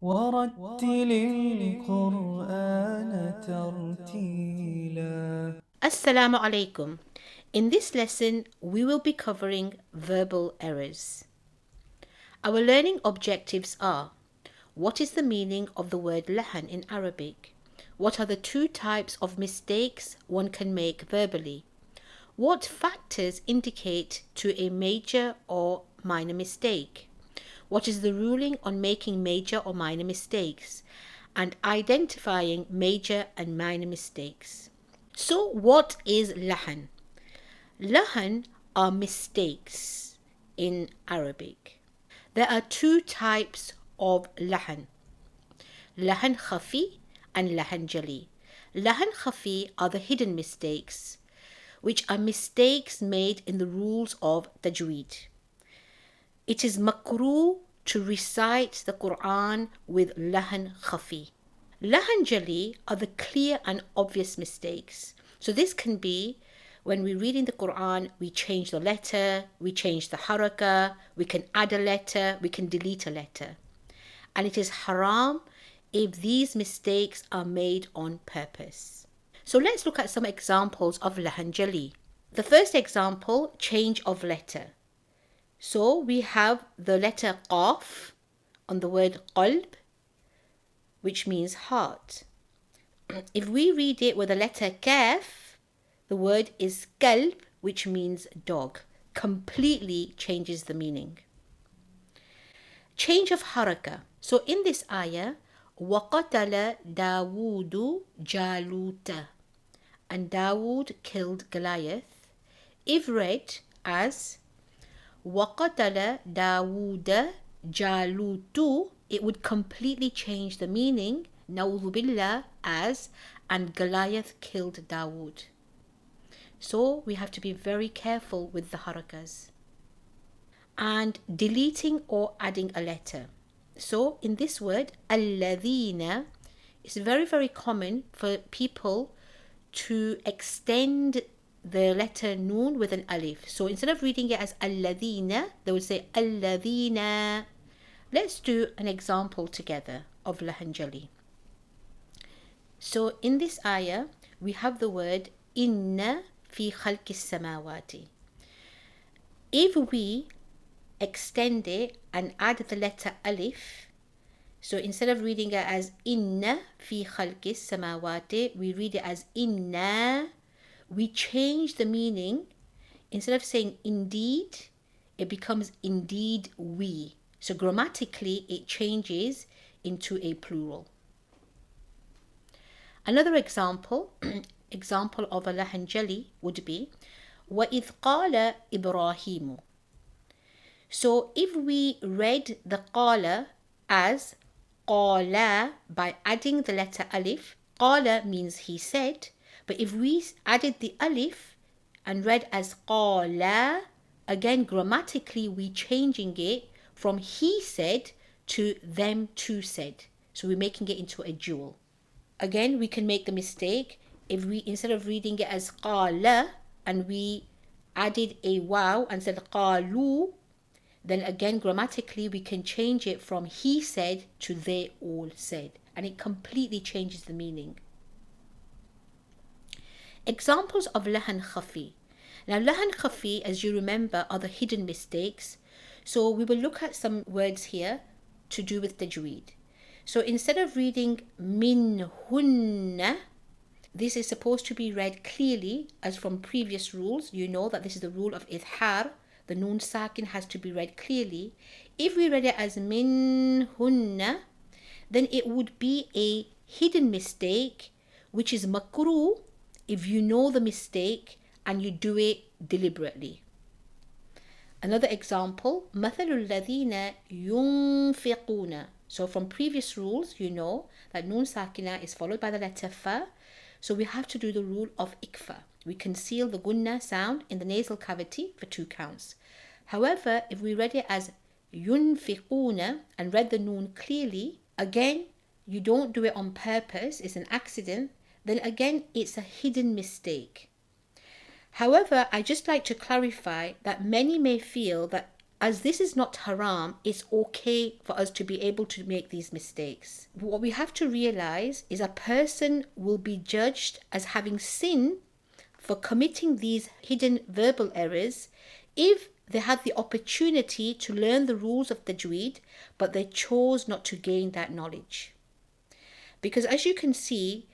ورتل القرآن ترتيلا. Assalamu alaikum. In this lesson, we will be covering verbal errors. Our learning objectives are: what is the meaning of the word lahan in Arabic? What are the two types of mistakes one can make verbally? What factors indicate to a major or minor mistake? What is the ruling on making major or minor mistakes? And identifying major and minor mistakes. So, what is lahan? Lahan are mistakes in Arabic. There are two types of lahan: lahan khafi and lahan jali. Lahan khafi are the hidden mistakes, which are mistakes made in the rules of tajweed. It is makruh to recite the Quran with lahan khafi. Lahan jali are the clear and obvious mistakes. So this can be when we read in the Quran, we change the letter, we change the haraka, we can add a letter, we can delete a letter. And it is haram if these mistakes are made on purpose. So let's look at some examples of lahan jali. The first example, change of letter. So we have the letter qaf on the word qalb, which means heart. If we read it with the letter kaf, the word is kalb, which means dog. Completely changes the meaning. Change of haraka. So in this ayah, وَقَتَلَ دَاوُودُ جَالُوتَ, and Dawood killed Goliath. If read as وَقَتَلَ دَاوُودَ جَالُوتُ, it would completely change the meaning, نَعُوذُ بِاللَّهِ, as and Goliath killed Dawood. So we have to be very careful with the harakas. And deleting or adding a letter. So in this word, الَّذِينَ, it's very common for people to extend the letter noon with an alif. So instead of reading it as الَّذِينَ, they would say الَّذِينَ. Let's do an example together of lahan jali. So in this ayah, we have the word inna fi khalqi samawati. If we extend it and add the letter alif, so instead of reading it as inna fi khalqi samawati, we read it as inna. We change the meaning. Instead of saying indeed, it becomes indeed we. So grammatically, it changes into a plural. Another example of a lahan jali would be وَإِذْ قَالَ إِبْرَاهِيمُ. So if we read the qala as qala by adding the letter alif, qala means he said, but if we added the alif and read as qala, again grammatically we changing it from he said to them two said. So we're making it into a dual. Again, we can make the mistake if we, instead of reading it as qala and we added a waw and said qalu, then again grammatically we can change it from he said to they all said, and it completely changes the meaning. Examples of lahan khafi. Now lahan khafi, as you remember, are the hidden mistakes. So we will look at some words here to do with tajweed. So instead of reading min hunna, this is supposed to be read clearly as from previous rules. You know that this is the rule of idhar. The noon sakin has to be read clearly. If we read it as min hunna, then it would be a hidden mistake, which is makruh if you know the mistake and you do it deliberately. Another example, مثل الذين ينفقون. So from previous rules, you know that noon sakina is followed by the letter fa. So we have to do the rule of ikfa. We conceal the gunna sound in the nasal cavity for 2 counts. However, if we read it as yunfiquna and read the noon clearly, again, you don't do it on purpose, it's an accident, then again, it's a hidden mistake. However, I just like to clarify that many may feel that As this is not haram, it's okay for us to be able to make these mistakes. What we have to realize is a person will be judged as having sinned for committing these hidden verbal errors if they had the opportunity to learn the rules of tajweed, but they chose not to gain that knowledge. Because as you can see,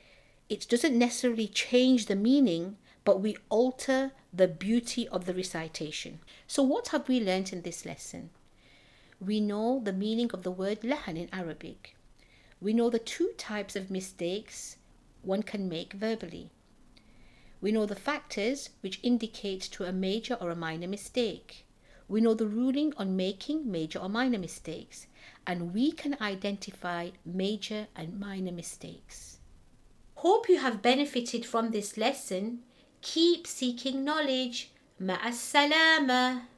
it doesn't necessarily change the meaning, but we alter the beauty of the recitation. So what have we learnt in this lesson? We know the meaning of the word lahn in Arabic. We know the two types of mistakes one can make verbally. We know the factors which indicate to a major or a minor mistake. We know the ruling on making major or minor mistakes, and we can identify major and minor mistakes. Hope you have benefited from this lesson. Keep seeking knowledge. Ma'as salama.